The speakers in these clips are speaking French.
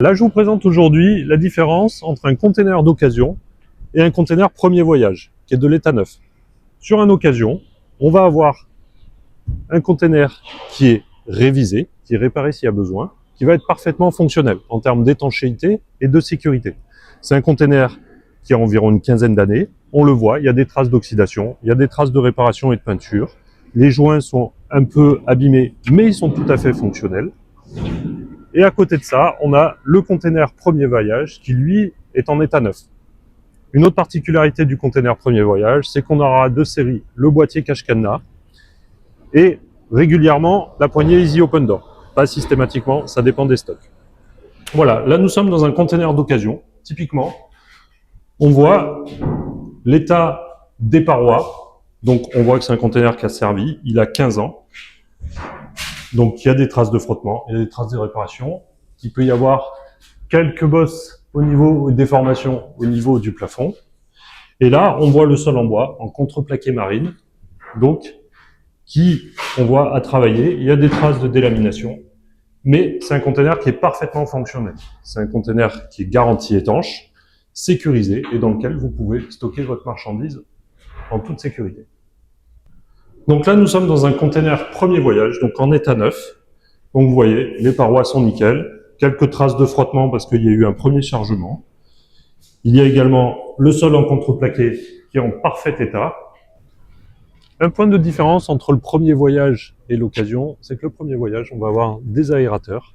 Là, je vous présente aujourd'hui la différence entre un conteneur d'occasion et un conteneur premier voyage, qui est de l'état neuf. Sur un occasion, on va avoir un conteneur qui est révisé, qui est réparé s'il y a besoin, qui va être parfaitement fonctionnel en termes d'étanchéité et de sécurité. C'est un conteneur qui a environ une quinzaine d'années. On le voit, il y a des traces d'oxydation, il y a des traces de réparation et de peinture. Les joints sont un peu abîmés, mais ils sont tout à fait fonctionnels. Et à côté de ça, on a le conteneur premier voyage qui, lui, est en état neuf. Une autre particularité du conteneur premier voyage, c'est qu'on aura deux séries, le boîtier cache-cadenas et régulièrement la poignée Easy Open Door. Pas systématiquement, ça dépend des stocks. Voilà, là nous sommes dans un conteneur d'occasion. Typiquement, on voit l'état des parois. Donc on voit que c'est un conteneur qui a servi, il a 15 ans. Donc il y a des traces de frottement, il y a des traces de réparation. Il peut y avoir quelques bosses au niveau des déformations au niveau du plafond. Et là, on voit le sol en bois, en contreplaqué marine, donc qui, on voit, à travailler. Il y a des traces de délamination, mais c'est un conteneur qui est parfaitement fonctionnel. C'est un conteneur qui est garanti étanche, sécurisé, et dans lequel vous pouvez stocker votre marchandise en toute sécurité. Donc là, nous sommes dans un conteneur premier voyage, donc en état neuf. Donc vous voyez, les parois sont nickel, quelques traces de frottement parce qu'il y a eu un premier chargement. Il y a également le sol en contreplaqué qui est en parfait état. Un point de différence entre le premier voyage et l'occasion, c'est que le premier voyage, on va avoir des aérateurs.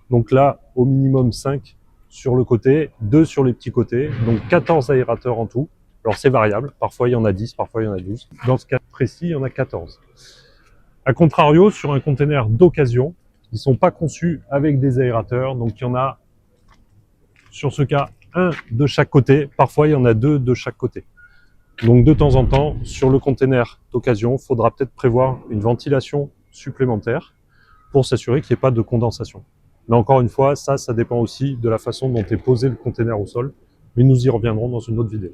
Donc là, au minimum 5 sur le côté, 2 sur les petits côtés, donc 14 aérateurs en tout. Alors c'est variable, parfois il y en a 10, parfois il y en a 12. Dans ce cas précis, il y en a 14. A contrario, sur un conteneur d'occasion, ils ne sont pas conçus avec des aérateurs, donc il y en a, sur ce cas, un de chaque côté. Parfois, il y en a 2 de chaque côté. Donc de temps en temps, sur le conteneur d'occasion, il faudra peut-être prévoir une ventilation supplémentaire pour s'assurer qu'il n'y ait pas de condensation. Mais encore une fois, ça dépend aussi de la façon dont est posé le conteneur au sol, mais nous y reviendrons dans une autre vidéo.